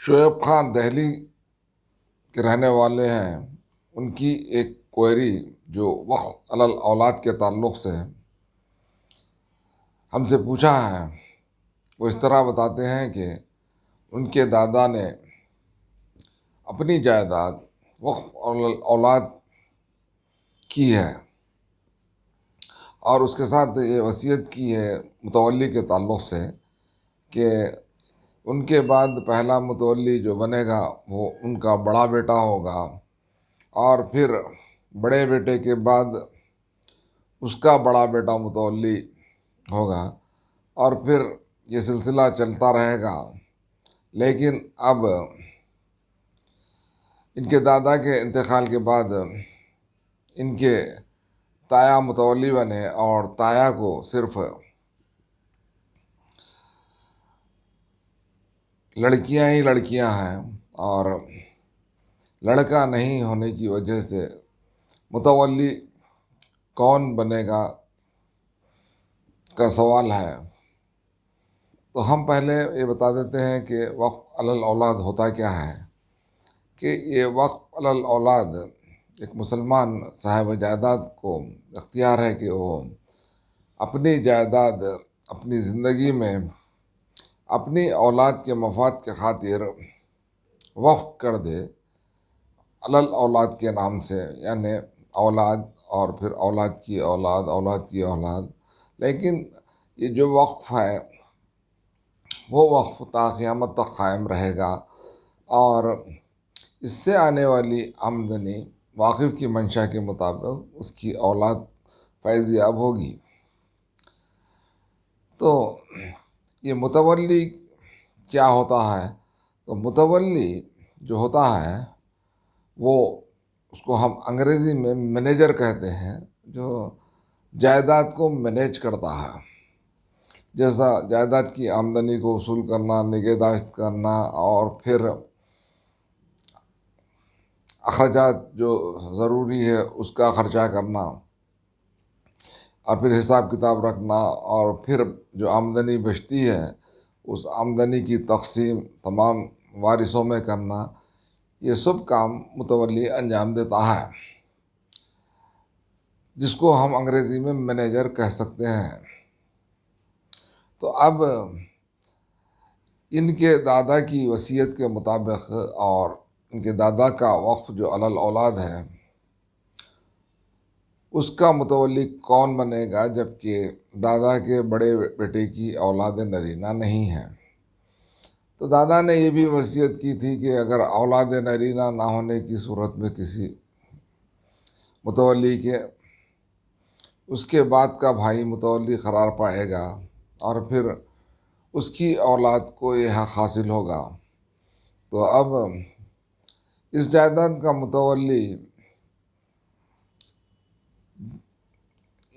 شعیب خان دہلی کے رہنے والے ہیں. ان کی ایک کوئری جو وقف علی الاولاد کے تعلق سے ہم سے پوچھا ہے، وہ اس طرح بتاتے ہیں کہ ان کے دادا نے اپنی جائیداد وقف علی الاولاد کی ہے، اور اس کے ساتھ یہ وصیت کی ہے متولی کے تعلق سے کہ ان کے بعد پہلا متولی جو بنے گا وہ ان کا بڑا بیٹا ہوگا، اور پھر بڑے بیٹے کے بعد اس کا بڑا بیٹا متولی ہوگا، اور پھر یہ سلسلہ چلتا رہے گا. لیکن اب ان کے دادا کے انتقال کے بعد ان کے تایا متولی بنے، اور تایا کو صرف لڑکیاں ہی لڑکیاں ہیں، اور لڑکا نہیں ہونے کی وجہ سے متولی کون بنے گا کا سوال ہے. تو ہم پہلے یہ بتا دیتے ہیں کہ وقف علی الاولاد ہوتا کیا ہے. کہ یہ وقف علی الاولاد ایک مسلمان صاحب جائیداد کو اختیار ہے کہ وہ اپنی جائیداد اپنی زندگی میں اپنی اولاد کے مفاد کے خاطر وقف کر دے علی الاولاد کے نام سے، یعنی اولاد اور پھر اولاد کی اولاد، اولاد کی اولاد. لیکن یہ جو وقف ہے وہ وقف تا قیامت تک قائم رہے گا، اور اس سے آنے والی آمدنی واقف کی منشا کے مطابق اس کی اولاد فیض یاب ہوگی. تو یہ متولی کیا ہوتا ہے؟ تو متولی جو ہوتا ہے وہ اس کو ہم انگریزی میں مینیجر کہتے ہیں، جو جائیداد کو مینیج کرتا ہے. جیسا جائیداد کی آمدنی کو وصول کرنا، نگہداشت کرنا، اور پھر اخراجات جو ضروری ہے اس کا خرچہ کرنا، اور پھر حساب کتاب رکھنا، اور پھر جو آمدنی بچتی ہے اس آمدنی کی تقسیم تمام وارثوں میں کرنا، یہ سب کام متولی انجام دیتا ہے، جس کو ہم انگریزی میں مینیجر کہہ سکتے ہیں. تو اب ان کے دادا کی وصیت کے مطابق اور ان کے دادا کا وقف جو علی الاولاد ہے اس کا متولی کون بنے گا، جبکہ دادا کے بڑے بیٹے کی اولاد نرینہ نہیں ہے. تو دادا نے یہ بھی وصیت کی تھی کہ اگر اولاد نرینہ نہ ہونے کی صورت میں کسی متولی کے اس کے بعد کا بھائی متولی قرار پائے گا، اور پھر اس کی اولاد کو یہ حق حاصل ہوگا. تو اب اس جائیداد کا متولی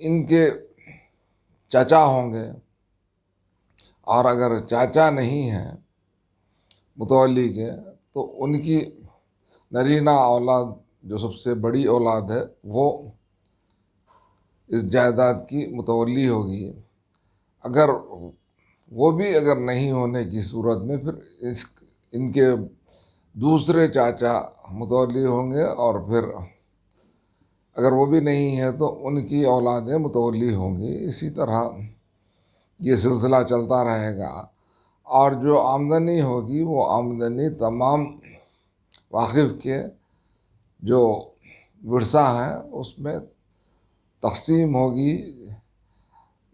ان کے چچا ہوں گے، اور اگر چاچا نہیں ہیں متولی کے تو ان کی نرینہ اولاد جو سب سے بڑی اولاد ہے وہ اس جائیداد کی متولی ہوگی. اگر وہ بھی اگر نہیں ہونے کی صورت میں پھر ان کے دوسرے چاچا متولی ہوں گے، اور پھر اگر وہ بھی نہیں ہے تو ان کی اولادیں متولی ہوں گی. اسی طرح یہ سلسلہ چلتا رہے گا، اور جو آمدنی ہوگی وہ آمدنی تمام واقف کے جو ورثہ ہیں اس میں تقسیم ہوگی،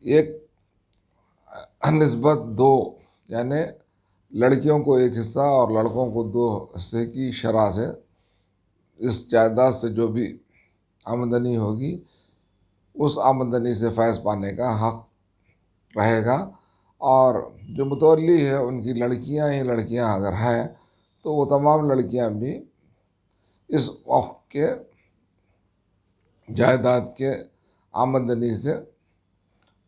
ایک نسبت دو، یعنی لڑکیوں کو ایک حصہ اور لڑکوں کو دو حصے کی شرح سے اس جائیداد سے جو بھی آمدنی ہوگی اس آمدنی سے فیض پانے کا حق رہے گا. اور جو متولی ہے ان کی لڑکیاں ہی لڑکیاں اگر ہیں تو وہ تمام لڑکیاں بھی اس وقت کے جائیداد کے آمدنی سے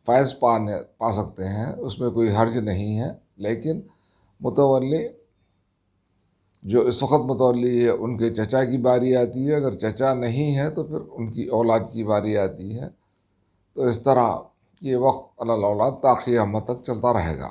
فیض پا سکتے ہیں، اس میں کوئی حرج نہیں ہے. لیکن متولی جو اس وقت متولی ہے ان کے چچا کی باری آتی ہے، اگر چچا نہیں ہے تو پھر ان کی اولاد کی باری آتی ہے. تو اس طرح یہ وقف علی الاولاد تا قیامت تک چلتا رہے گا.